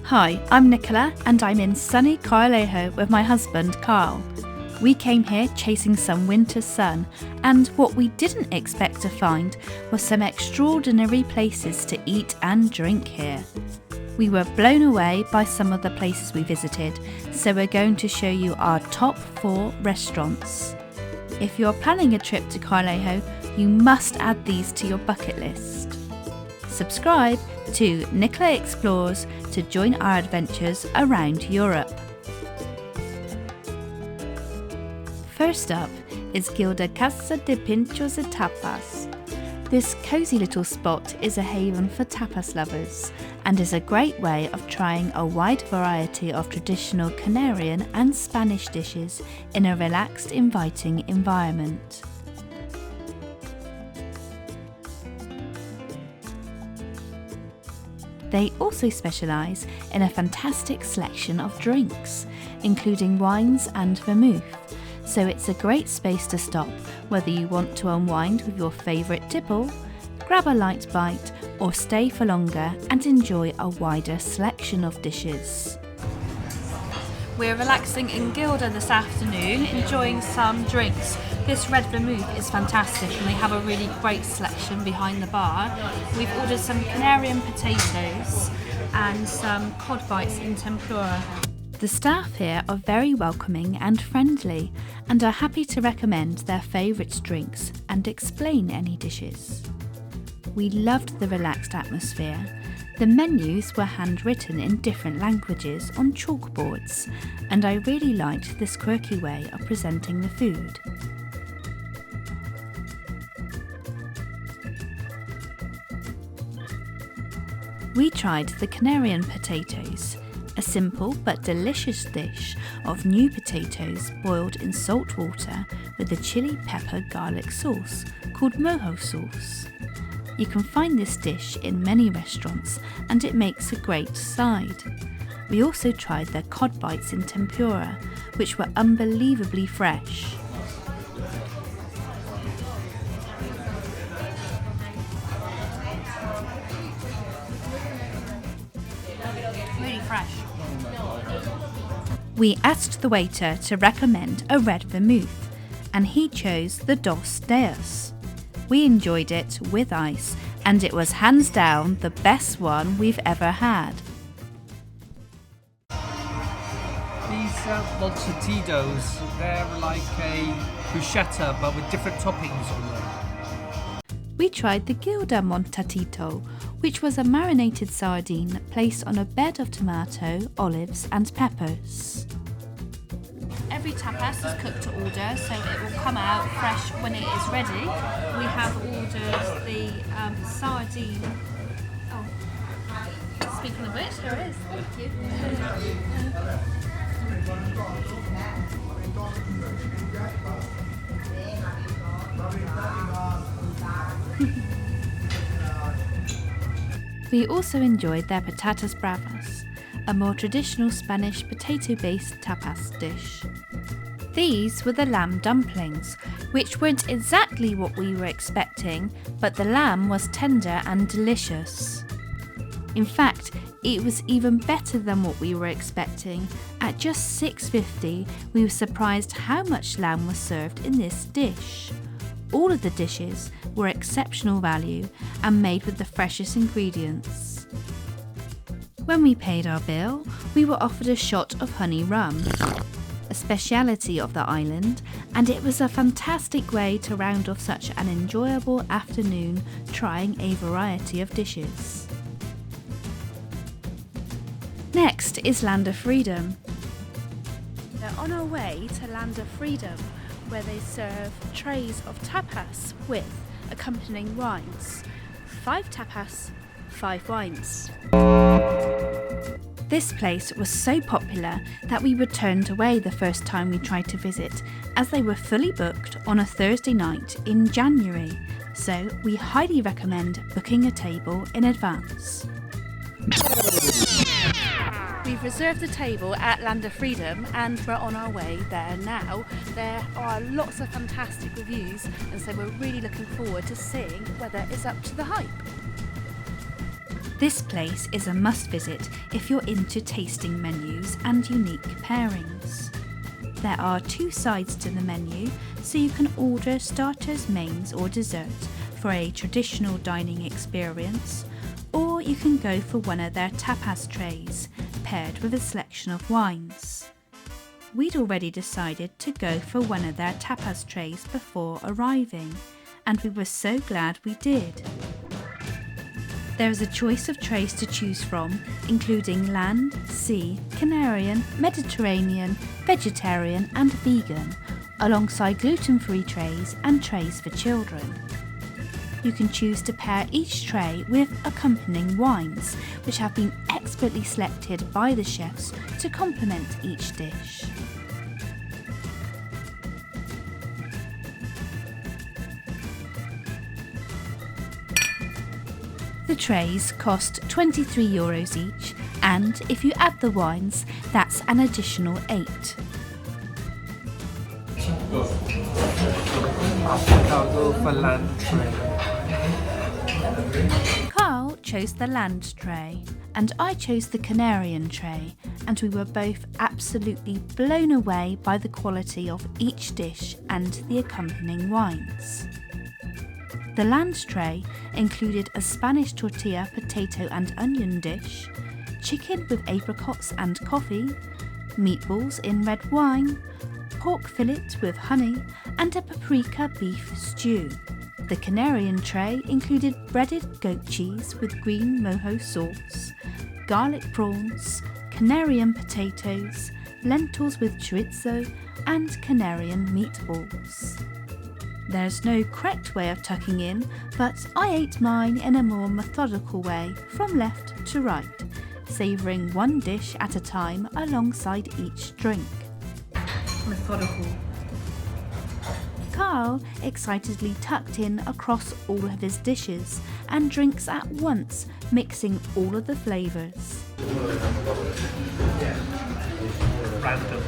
Hi, I'm Nicola and I'm in sunny Corralejo with my husband Carl. We came here chasing some winter sun, and what we didn't expect to find was some extraordinary places to eat and drink here. We were blown away by some of the places we visited, so we're going to show you our top 4 restaurants. If you're planning a trip to Corralejo, you must add these to your bucket list. Subscribe to Nicola Explores to join our adventures around Europe. First up is Gilda Casa de Pinchos and Tapas. This cosy little spot is a haven for tapas lovers and is a great way of trying a wide variety of traditional Canarian and Spanish dishes in a relaxed, inviting environment. They also specialise in a fantastic selection of drinks, including wines and vermouth, so it's a great space to stop whether you want to unwind with your favourite tipple, grab a light bite, or stay for longer and enjoy a wider selection of dishes. We're relaxing in Gilda this afternoon, enjoying some drinks. This red vermouth is fantastic and they have a really great selection behind the bar. We've ordered some Canarian potatoes and some cod bites in tempura. The staff here are very welcoming and friendly and are happy to recommend their favourite drinks and explain any dishes. We loved the relaxed atmosphere. The menus were handwritten in different languages on chalkboards, and I really liked this quirky way of presenting the food. We tried the Canarian potatoes, a simple but delicious dish of new potatoes boiled in salt water with a chili pepper garlic sauce called mojo sauce. You can find this dish in many restaurants and it makes a great side. We also tried their cod bites in tempura, which were unbelievably fresh. Really fresh. We asked the waiter to recommend a red vermouth, and he chose the Dos Deus. We enjoyed it with ice, and it was hands down the best one we've ever had. These montatitos, they're like a bruschetta but with different toppings on them. We tried the Gilda Montatito, which was a marinated sardine placed on a bed of tomato, olives and peppers. Every tapas is cooked to order, so it will come out fresh when it is ready. We have ordered the sardine. Oh, speaking of which, here it is. Thank you. We also enjoyed their patatas bravas, a more traditional Spanish potato-based tapas dish. These were the lamb dumplings, which weren't exactly what we were expecting, but the lamb was tender and delicious. In fact, it was even better than what we were expecting. At just $6.50, we were surprised how much lamb was served in this dish. All of the dishes were exceptional value and made with the freshest ingredients. When we paid our bill, we were offered a shot of honey rum, a speciality of the island, and it was a fantastic way to round off such an enjoyable afternoon trying a variety of dishes. Next is Land of Freedom. We're on our way to Land of Freedom, where they serve trays of tapas with accompanying wines. 5 tapas, 5 wines. This place was so popular that we were turned away the first time we tried to visit, as they were fully booked on a Thursday night in January, so we highly recommend booking a table in advance. We've reserved a table at Land of Freedom and we're on our way there now. There are lots of fantastic reviews, and so we're really looking forward to seeing whether it's up to the hype. This place is a must visit if you're into tasting menus and unique pairings. There are 2 sides to the menu, so you can order starters, mains or dessert for a traditional dining experience, or you can go for one of their tapas trays, paired with a selection of wines. We'd already decided to go for one of their tapas trays before arriving, and we were so glad we did. There is a choice of trays to choose from, including land, sea, Canarian, Mediterranean, vegetarian and vegan, alongside gluten-free trays and trays for children. You can choose to pair each tray with accompanying wines, which have been expertly selected by the chefs to complement each dish. The trays cost €23 each, and if you add the wines, that's an additional 8. I'll go for land tray. Carl chose the land tray, and I chose the Canarian tray, and we were both absolutely blown away by the quality of each dish and the accompanying wines. The land tray included a Spanish tortilla, potato and onion dish, chicken with apricots and coffee, meatballs in red wine, pork fillet with honey and a paprika beef stew. The Canarian tray included breaded goat cheese with green mojo sauce, garlic prawns, Canarian potatoes, lentils with chorizo and Canarian meatballs. There's no correct way of tucking in, but I ate mine in a more methodical way, from left to right, savouring one dish at a time alongside each drink. Methodical. Carl excitedly tucked in across all of his dishes and drinks at once, mixing all of the flavours. Random.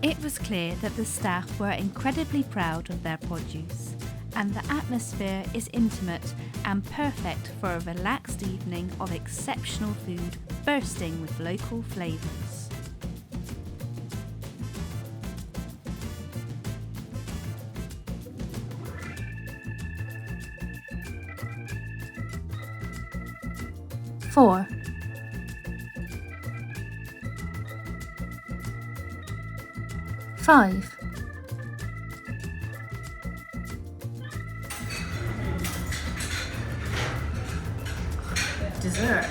It was clear that the staff were incredibly proud of their produce, and the atmosphere is intimate and perfect for a relaxed evening of exceptional food bursting with local flavours. Four. 5. Dessert.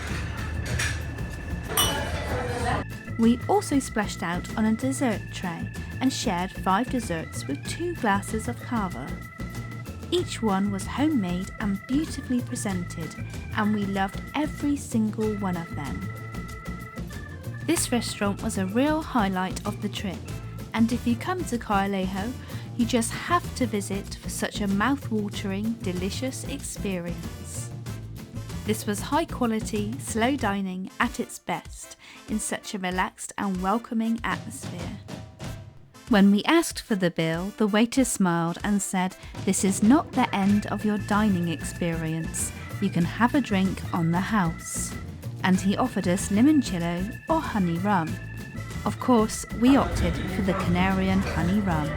We also splashed out on a dessert tray and shared 5 desserts with 2 glasses of cava. Each one was homemade and beautifully presented, and we loved every single one of them. This restaurant was a real highlight of the trip, and if you come to Corralejo, you just have to visit for such a mouth-watering, delicious experience. This was high quality, slow dining at its best in such a relaxed and welcoming atmosphere. When we asked for the bill, the waiter smiled and said, "This is not the end of your dining experience. You can have a drink on the house." And he offered us limoncello or honey rum. Of course, we opted for the Canarian honey rum.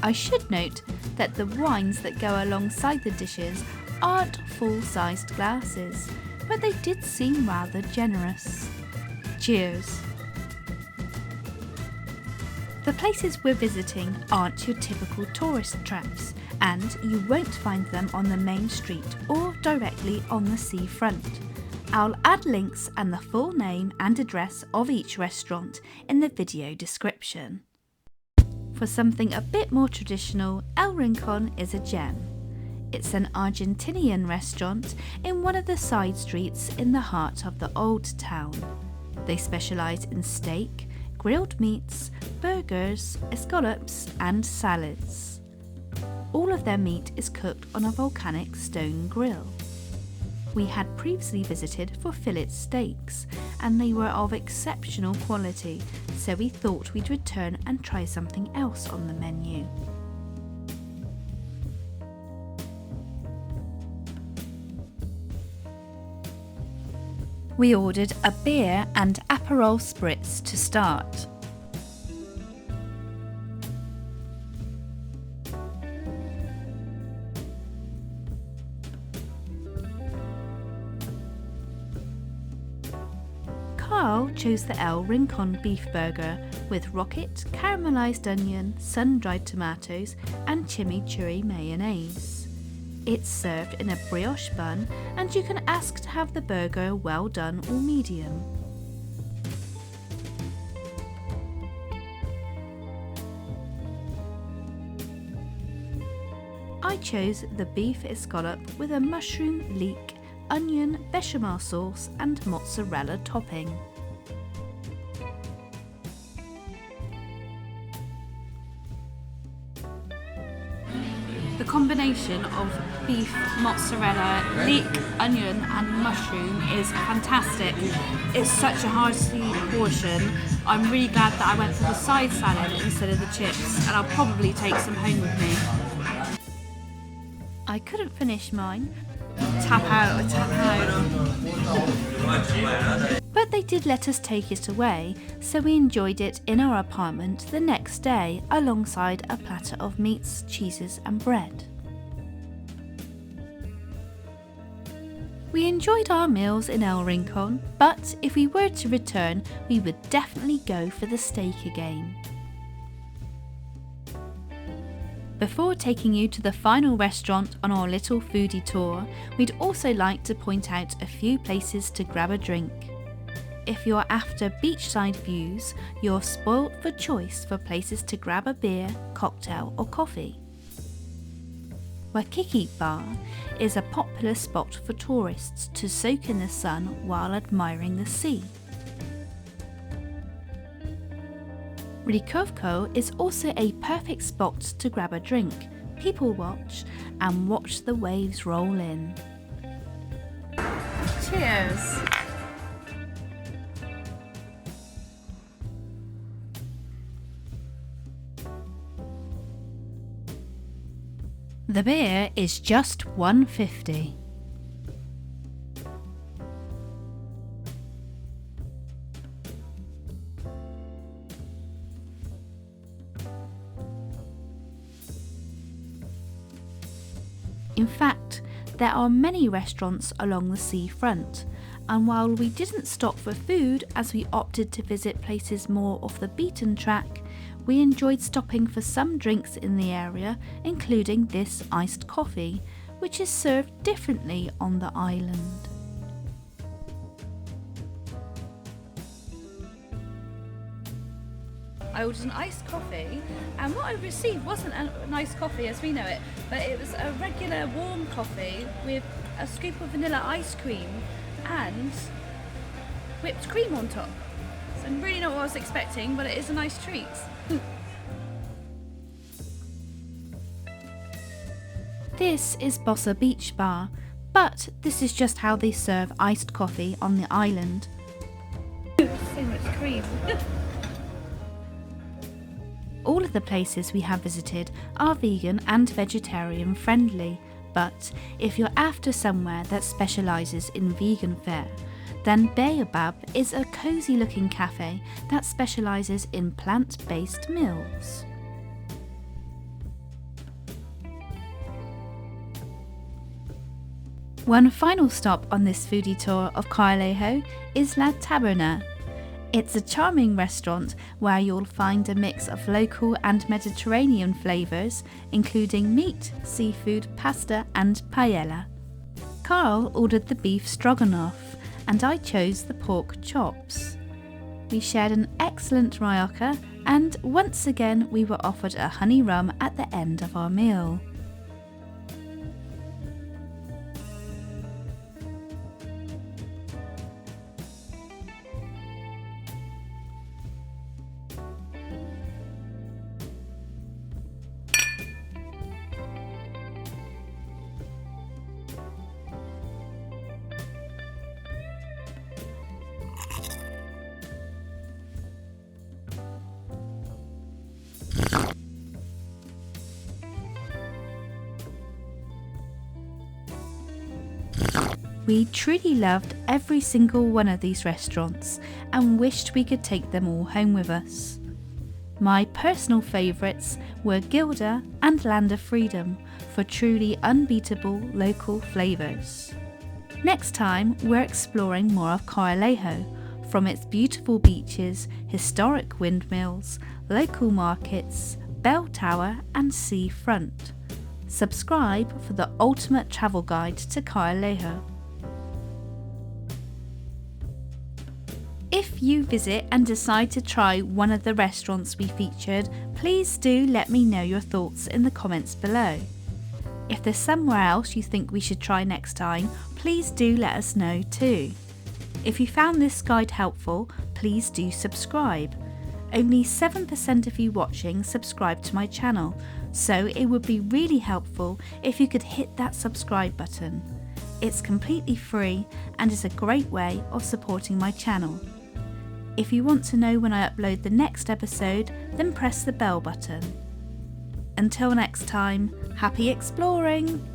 I should note that the wines that go alongside the dishes aren't full-sized glasses, but they did seem rather generous. Cheers! The places we're visiting aren't your typical tourist traps, and you won't find them on the main street or directly on the seafront. I'll add links and the full name and address of each restaurant in the video description. For something a bit more traditional, El Rincón is a gem. It's an Argentinian restaurant in one of the side streets in the heart of the old town. They specialise in steak, grilled meats, burgers, escalopes and salads. All of their meat is cooked on a volcanic stone grill. We had previously visited for fillet steaks, and they were of exceptional quality, so we thought we'd return and try something else on the menu. We ordered a beer and Aperol Spritz to start. Carl chose the El Rincón beef burger with rocket, caramelized onion, sun-dried tomatoes and chimichurri mayonnaise. It's served in a brioche bun, and you can ask to have the burger well done or medium. I chose the beef escalope with a mushroom, leek, onion, bechamel sauce and mozzarella topping. The combination of beef, mozzarella, leek, onion and mushroom is fantastic. It's such a hearty portion. I'm really glad that I went for the side salad instead of the chips, and I'll probably take some home with me. I couldn't finish mine. Tap out. But they did let us take it away, so we enjoyed it in our apartment the next day alongside a platter of meats, cheeses and bread. We enjoyed our meals in El Rincón, but if we were to return, we would definitely go for the steak again. Before taking you to the final restaurant on our little foodie tour, we'd also like to point out a few places to grab a drink. If you're after beachside views, you're spoilt for choice for places to grab a beer, cocktail or coffee. Waikiki Bar is a popular spot for tourists to soak in the sun while admiring the sea. Ricovco is also a perfect spot to grab a drink, people watch and watch the waves roll in. Cheers! The beer is just $1.50. In fact, there are many restaurants along the seafront, and while we didn't stop for food as we opted to visit places more off the beaten track, we enjoyed stopping for some drinks in the area, including this iced coffee, which is served differently on the island. I ordered an iced coffee, and what I received wasn't an iced coffee as we know it, but it was a regular warm coffee with a scoop of vanilla ice cream and whipped cream on top. So really not what I was expecting, but it is a nice treat. This is Bossa Beach Bar, but this is just how they serve iced coffee on the island. So much cream. All of the places we have visited are vegan and vegetarian friendly, but if you're after somewhere that specialises in vegan fare, then Baobab is a cosy looking cafe that specialises in plant-based meals. One final stop on this foodie tour of Corralejo is La Taberna. It's a charming restaurant where you'll find a mix of local and Mediterranean flavours, including meat, seafood, pasta and paella. Carl ordered the beef stroganoff and I chose the pork chops. We shared an excellent rioja, and once again we were offered a honey rum at the end of our meal. We truly loved every single one of these restaurants and wished we could take them all home with us. My personal favourites were Gilda and Land of Freedom for truly unbeatable local flavours. Next time we're exploring more of Corralejo, from its beautiful beaches, historic windmills, local markets, bell tower and seafront. Subscribe for the ultimate travel guide to Corralejo. If you visit and decide to try one of the restaurants we featured, please do let me know your thoughts in the comments below. If there's somewhere else you think we should try next time, please do let us know too. If you found this guide helpful, please do subscribe. Only 7% of you watching subscribe to my channel, so it would be really helpful if you could hit that subscribe button. It's completely free and is a great way of supporting my channel. If you want to know when I upload the next episode, then press the bell button. Until next time, happy exploring!